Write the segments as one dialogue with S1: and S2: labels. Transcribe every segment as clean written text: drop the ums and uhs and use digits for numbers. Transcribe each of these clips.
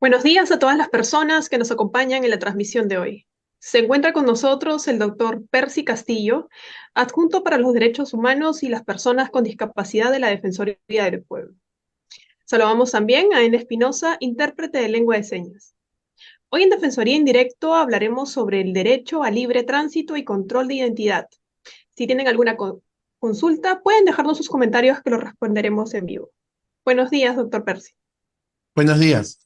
S1: Buenos días a todas las personas que nos acompañan en la transmisión de hoy. Se encuentra con nosotros el doctor Percy Castillo, adjunto para los derechos humanos y las personas con discapacidad de la Defensoría del Pueblo. Saludamos también a Ena Espinosa, intérprete de lengua de señas. Hoy en Defensoría Indirecto hablaremos sobre el derecho a libre tránsito y control de identidad. Si tienen alguna consulta, pueden dejarnos sus comentarios que los responderemos en vivo. Buenos días, doctor Percy.
S2: Buenos días.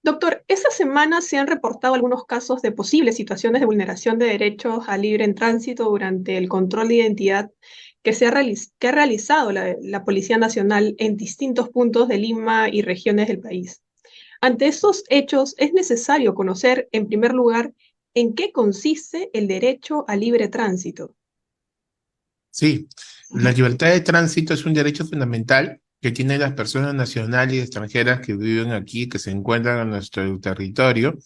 S1: Doctor, esta semana se han reportado algunos casos de posibles situaciones de vulneración de derechos a libre en tránsito durante el control de identidad que ha realizado la Policía Nacional en distintos puntos de Lima y regiones del país. Ante estos hechos, es necesario conocer, en primer lugar, en qué consiste el derecho a libre tránsito.
S2: Sí, la libertad de tránsito es un derecho fundamental que tienen las personas nacionales y extranjeras que viven aquí, que se encuentran en nuestro territorio,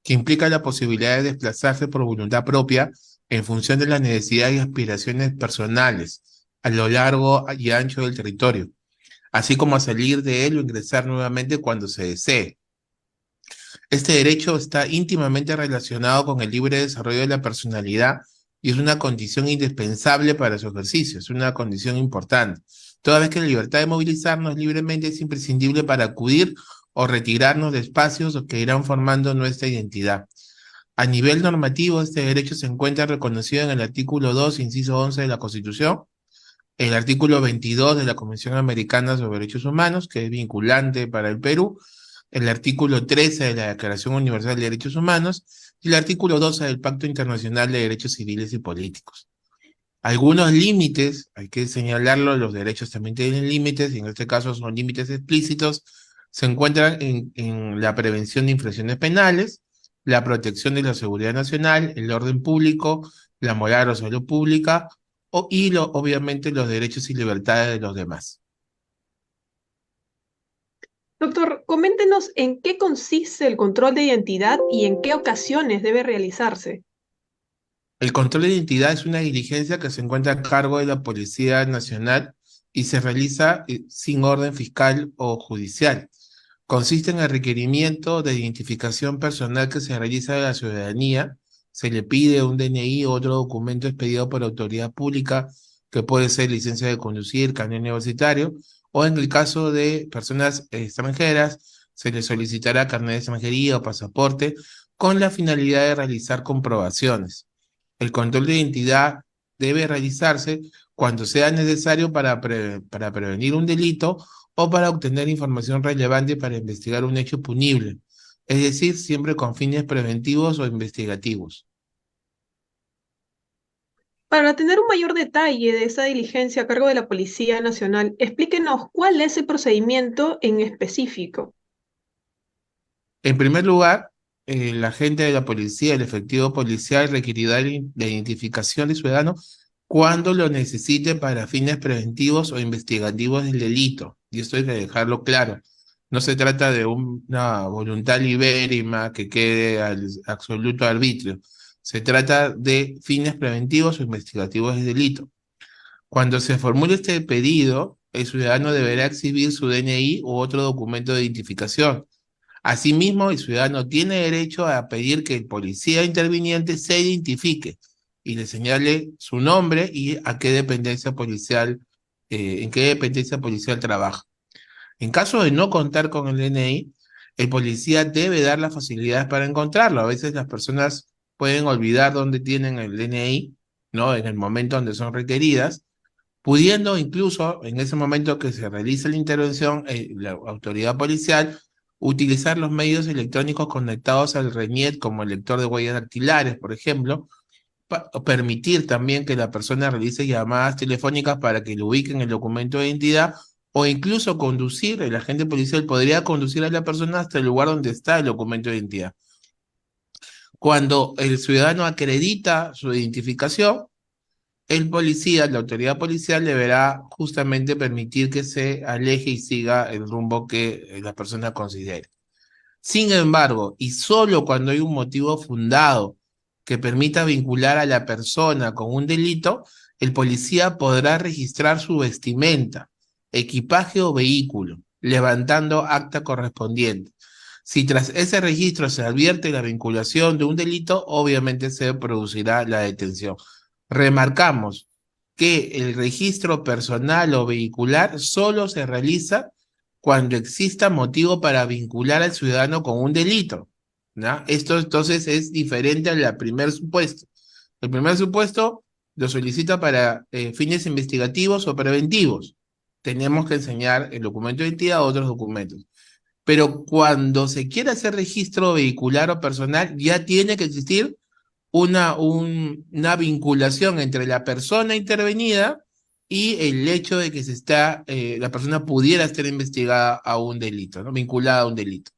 S2: que implica la posibilidad de desplazarse por voluntad propia en función de las necesidades y aspiraciones personales a lo largo y ancho del territorio, así como a salir de él o ingresar nuevamente cuando se desee. Este derecho está íntimamente relacionado con el libre desarrollo de la personalidad y es una condición indispensable para su ejercicio, es una condición importante. Toda vez que la libertad de movilizarnos libremente es imprescindible para acudir o retirarnos de espacios que irán formando nuestra identidad. A nivel normativo, este derecho se encuentra reconocido en el artículo 2, inciso 11 de la Constitución, el artículo 22 de la Convención Americana sobre Derechos Humanos, que es vinculante para el Perú, el artículo 13 de la Declaración Universal de Derechos Humanos y el artículo 12 del Pacto Internacional de Derechos Civiles y Políticos. Algunos límites, hay que señalarlo, los derechos también tienen límites, y en este caso son límites explícitos, se encuentran en la prevención de infracciones penales, la protección de la seguridad nacional, el orden público, la moral o salud pública, obviamente los derechos y libertades de los demás.
S1: Doctor, coméntenos en qué consiste el control de identidad y en qué ocasiones debe realizarse.
S2: El control de identidad es una diligencia que se encuentra a cargo de la Policía Nacional y se realiza sin orden fiscal o judicial. Consiste en el requerimiento de identificación personal que se realiza de la ciudadanía. Se le pide un DNI o otro documento expedido por autoridad pública, que puede ser licencia de conducir, carnet universitario, o en el caso de personas extranjeras, se les solicitará carnet de extranjería o pasaporte con la finalidad de realizar comprobaciones. El control de identidad debe realizarse cuando sea necesario para prevenir un delito o para obtener información relevante para investigar un hecho punible, es decir, siempre con fines preventivos o investigativos.
S1: Para tener un mayor detalle de esa diligencia a cargo de la Policía Nacional, explíquenos cuál es el procedimiento en específico.
S2: En primer lugar, el agente de la policía, el efectivo policial, requerirá la identificación del ciudadano cuando lo necesite para fines preventivos o investigativos del delito. Y esto hay que dejarlo claro. No se trata de una voluntad libérrima que quede al absoluto arbitrio. Se trata de fines preventivos o investigativos del delito. Cuando se formule este pedido, el ciudadano deberá exhibir su DNI u otro documento de identificación. Asimismo, el ciudadano tiene derecho a pedir que el policía interviniente se identifique y le señale su nombre y a qué dependencia policial, en qué dependencia policial trabaja. En caso de no contar con el DNI, el policía debe dar las facilidades para encontrarlo. A veces las personas pueden olvidar dónde tienen el DNI, ¿no? En el momento donde son requeridas, pudiendo incluso en ese momento que se realiza la intervención, la autoridad policial, utilizar los medios electrónicos conectados al RENIET como el lector de huellas dactilares, por ejemplo, permitir también que la persona realice llamadas telefónicas para que lo ubiquen el documento de identidad o incluso conducir, el agente policial podría conducir a la persona hasta el lugar donde está el documento de identidad. Cuando el ciudadano acredita su identificación, el policía, la autoridad policial deberá justamente permitir que se aleje y siga el rumbo que la persona considere. Sin embargo, y solo cuando hay un motivo fundado que permita vincular a la persona con un delito, el policía podrá registrar su vestimenta, equipaje o vehículo. levantando acta correspondiente. Si tras ese registro se advierte la vinculación de un delito, obviamente se producirá la detención. Remarcamos que el registro personal o vehicular solo se realiza cuando exista motivo para vincular al ciudadano con un delito, ¿no? Esto entonces es diferente al primer supuesto. El primer supuesto lo solicita para fines investigativos o preventivos. Tenemos que enseñar el documento de identidad o otros documentos. Pero cuando se quiere hacer registro vehicular o personal, ya tiene que existir una vinculación entre la persona intervenida y el hecho de que la persona pudiera estar investigada a un delito, ¿no? Vinculada a un delito.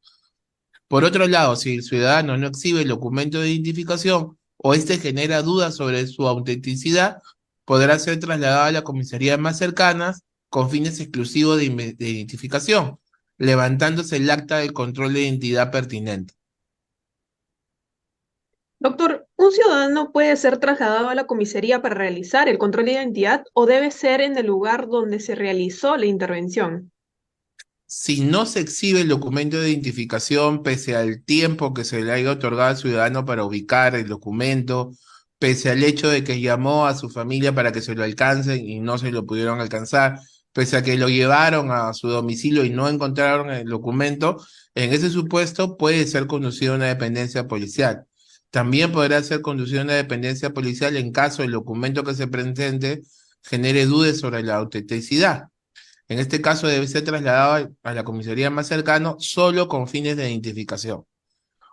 S2: Por otro lado, si el ciudadano no exhibe el documento de identificación o este genera dudas sobre su autenticidad, podrá ser trasladado a la comisaría más cercanas con fines exclusivos de identificación, levantándose el acta de control de identidad pertinente.
S1: Doctor, ¿un ciudadano puede ser trasladado a la comisaría para realizar el control de identidad o debe ser en el lugar donde se realizó la intervención?
S2: Si no se exhibe el documento de identificación, pese al tiempo que se le haya otorgado al ciudadano para ubicar el documento, pese al hecho de que llamó a su familia para que se lo alcancen y no se lo pudieron alcanzar, pese a que lo llevaron a su domicilio y no encontraron el documento, en ese supuesto puede ser conducido a una dependencia policial. También podrá ser conducido a una dependencia policial en caso el documento que se presente genere dudas sobre la autenticidad. En este caso debe ser trasladado a la comisaría más cercana solo con fines de identificación.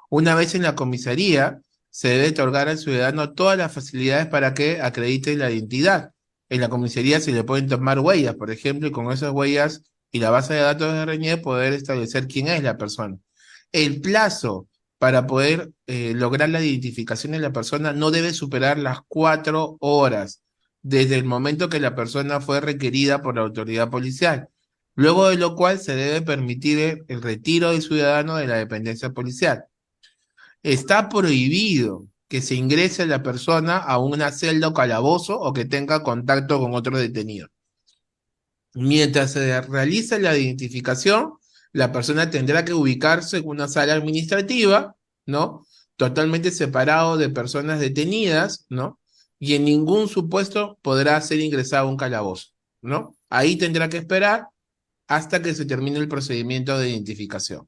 S2: Una vez en la comisaría, se debe otorgar al ciudadano todas las facilidades para que acredite la identidad. En la comisaría se le pueden tomar huellas, por ejemplo, y con esas huellas y la base de datos de RNE poder establecer quién es la persona. El plazo para poder lograr la identificación de la persona no debe superar las 4 horas desde el momento que la persona fue requerida por la autoridad policial, luego de lo cual se debe permitir el retiro del ciudadano de la dependencia policial. Está prohibido que se ingrese a la persona a una celda o calabozo o que tenga contacto con otro detenido. Mientras se realiza la identificación, la persona tendrá que ubicarse en una sala administrativa, ¿no? Totalmente separado de personas detenidas, ¿no? Y en ningún supuesto podrá ser ingresado a un calabozo, ¿no? Ahí tendrá que esperar hasta que se termine el procedimiento de identificación.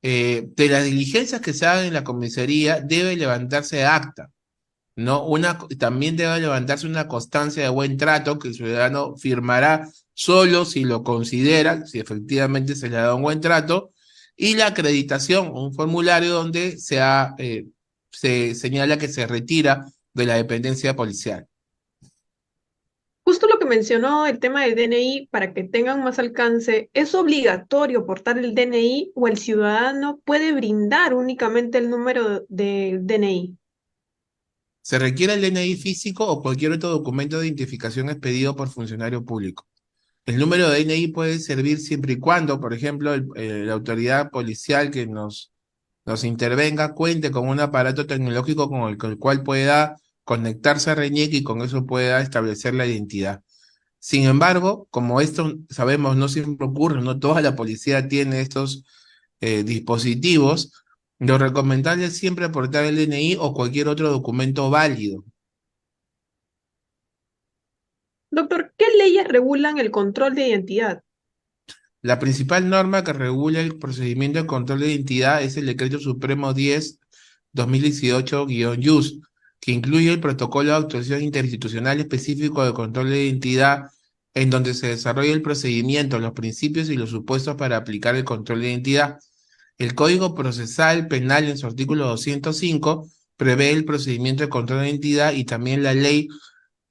S2: De las diligencias que se hagan en la comisaría debe levantarse acta, ¿no? También debe levantarse una constancia de buen trato que el ciudadano firmará solo si lo considera, si efectivamente se le ha dado un buen trato, y la acreditación, un formulario donde se señala que se retira de la dependencia policial.
S1: Justo lo que mencionó el tema del DNI, para que tengan más alcance, ¿es obligatorio portar el DNI o el ciudadano puede brindar únicamente el número del DNI?
S2: Se requiere el DNI físico o cualquier otro documento de identificación expedido por funcionario público. El número de DNI puede servir siempre y cuando, por ejemplo, la autoridad policial que nos intervenga cuente con un aparato tecnológico con el cual pueda conectarse a RENIEC y con eso pueda establecer la identidad. Sin embargo, como esto sabemos no siempre ocurre, no toda la policía tiene estos dispositivos, lo recomendable es siempre aportar el DNI o cualquier otro documento válido.
S1: Doctor, ¿qué leyes regulan el control de identidad?
S2: La principal norma que regula el procedimiento de control de identidad es el Decreto Supremo 10-2018-YUS, que incluye el protocolo de actuación interinstitucional específico de control de identidad, en donde se desarrolla el procedimiento, los principios y los supuestos para aplicar el control de identidad. El Código Procesal Penal, en su artículo 205, prevé el procedimiento de control de identidad y también la ley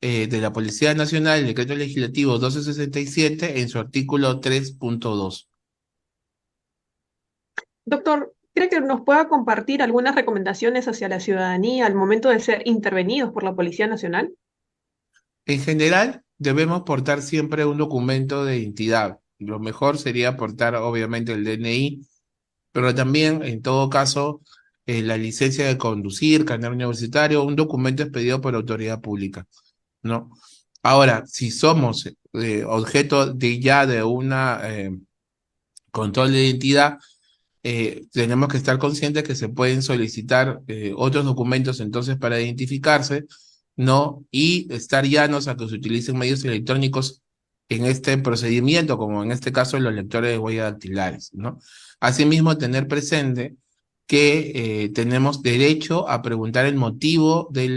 S2: de la Policía Nacional, el Decreto Legislativo 1267, en su artículo 3.2.
S1: Doctor, ¿cree que nos pueda compartir algunas recomendaciones hacia la ciudadanía al momento de ser intervenidos por la Policía Nacional?
S2: En general, debemos portar siempre un documento de identidad. Lo mejor sería portar, obviamente, el DNI, pero también, en todo caso, la licencia de conducir, carnet universitario, un documento expedido por autoridad pública, ¿no? Ahora, si somos objeto de una control de identidad, tenemos que estar conscientes que se pueden solicitar otros documentos entonces para identificarse, ¿no? Y estar llanos a que se utilicen medios electrónicos en este procedimiento, como en este caso los lectores de huellas dactilares, ¿no? Asimismo, tener presente que tenemos derecho a preguntar el motivo de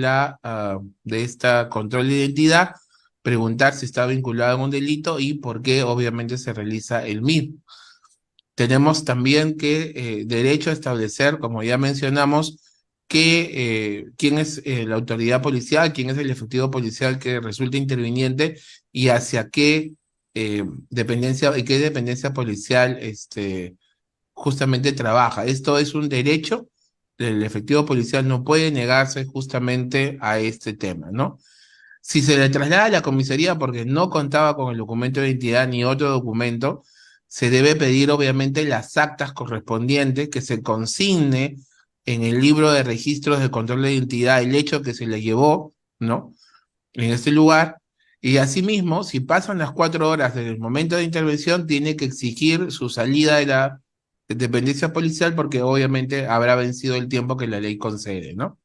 S2: de esta control de identidad, preguntar si está vinculado a un delito y por qué obviamente se realiza el mismo. Tenemos también que derecho a establecer, como ya mencionamos, quién es la autoridad policial, quién es el efectivo policial que resulta interviniente y hacia qué dependencia y qué dependencia policial justamente trabaja. Esto es un derecho, el efectivo policial no puede negarse justamente a este tema, ¿no? Si se le traslada a la comisaría porque no contaba con el documento de identidad ni otro documento, se debe pedir obviamente las actas correspondientes, que se consigne en el libro de registros de control de identidad el hecho que se le llevó, ¿no? En ese lugar. Y asimismo, si pasan las 4 horas desde el momento de intervención, tiene que exigir su salida de la dependencia policial porque obviamente habrá vencido el tiempo que la ley concede, ¿no?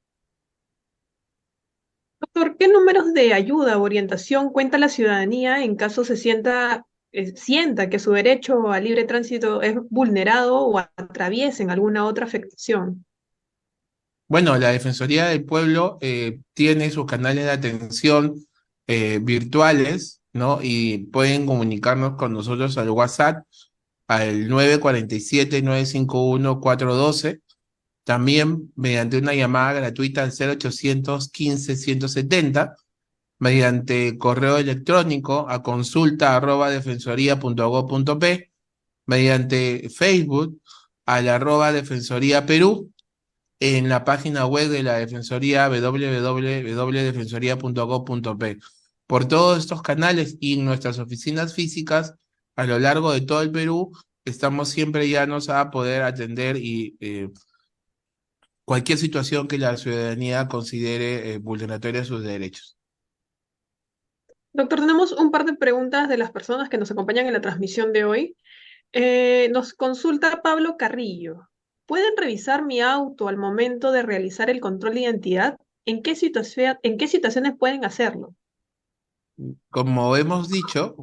S1: Doctor, ¿qué números de ayuda o orientación cuenta la ciudadanía en caso sienta que su derecho a libre tránsito es vulnerado o atraviesen alguna otra afectación?
S2: Bueno, la Defensoría del Pueblo tiene sus canales de atención virtuales, ¿no? Y pueden comunicarnos con nosotros al WhatsApp al 947-951-412, también mediante una llamada gratuita al 0800 15 170, mediante correo electrónico a consulta@defensoría.gov.p, mediante Facebook al @Defensoría Perú, en la página web de la Defensoría www.defensoría.gov.p. Por todos estos canales y nuestras oficinas físicas a lo largo de todo el Perú, estamos siempre llanos a poder atender y cualquier situación que la ciudadanía considere vulneratoria de sus derechos.
S1: Doctor, tenemos un par de preguntas de las personas que nos acompañan en la transmisión de hoy. Nos consulta Pablo Carrillo. ¿Pueden revisar mi auto al momento de realizar el control de identidad? ¿En qué situaciones pueden hacerlo?
S2: Como hemos dicho,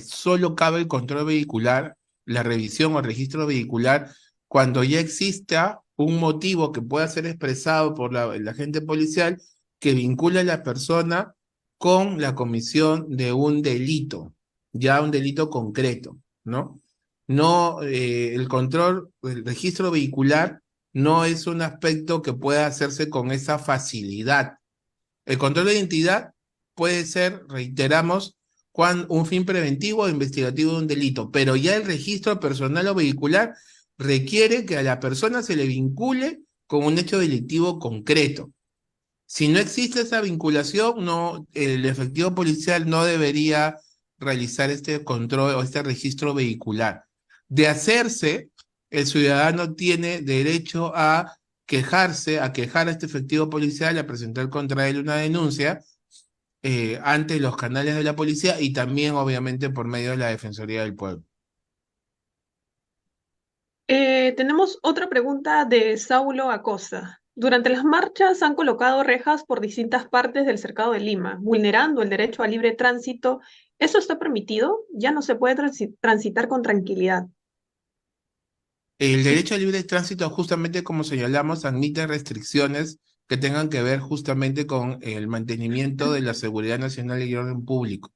S2: solo cabe el control vehicular, la revisión o registro vehicular, cuando ya exista un motivo que pueda ser expresado por el agente policial que vincula a la persona con la comisión de un delito, ya un delito concreto, ¿no? No, el registro vehicular no es un aspecto que pueda hacerse con esa facilidad. El control de identidad puede ser, reiteramos, un fin preventivo o investigativo de un delito, pero ya el registro personal o vehicular requiere que a la persona se le vincule con un hecho delictivo concreto. Si no existe esa vinculación, no, el efectivo policial no debería realizar este control o este registro vehicular. De hacerse, el ciudadano tiene derecho a quejarse, a quejar a este efectivo policial, a presentar contra él una denuncia ante los canales de la policía y también, obviamente, por medio de la Defensoría del Pueblo.
S1: Tenemos otra pregunta de Saulo Acosta. Durante las marchas han colocado rejas por distintas partes del cercado de Lima, vulnerando el derecho a libre tránsito. ¿Eso está permitido? Ya no se puede transitar con tranquilidad.
S2: El derecho al libre tránsito, justamente como señalamos, admite restricciones que tengan que ver justamente con el mantenimiento de la seguridad nacional y el orden público.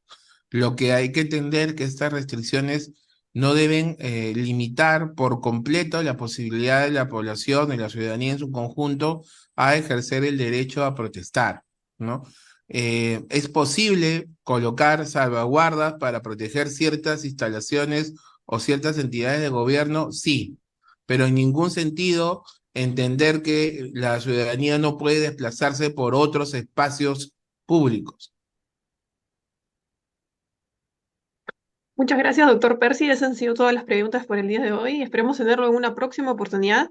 S2: Lo que hay que entender que estas restricciones no deben limitar por completo la posibilidad de la población, de la ciudadanía en su conjunto, a ejercer el derecho a protestar, ¿no? Es posible colocar salvaguardas para proteger ciertas instalaciones o ciertas entidades de gobierno, sí, pero en ningún sentido entender que la ciudadanía no puede desplazarse por otros espacios públicos.
S1: Muchas gracias, doctor Percy. Esas han sido todas las preguntas por el día de hoy. Esperemos tenerlo en una próxima oportunidad.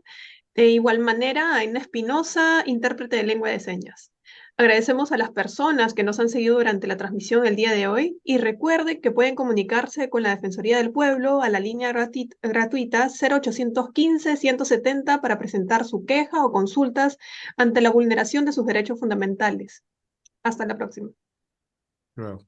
S1: De igual manera, Aina Espinosa, intérprete de lengua de señas. Agradecemos a las personas que nos han seguido durante la transmisión el día de hoy y recuerde que pueden comunicarse con la Defensoría del Pueblo a la línea gratuita 0815-170 para presentar su queja o consultas ante la vulneración de sus derechos fundamentales. Hasta la próxima.
S2: Claro.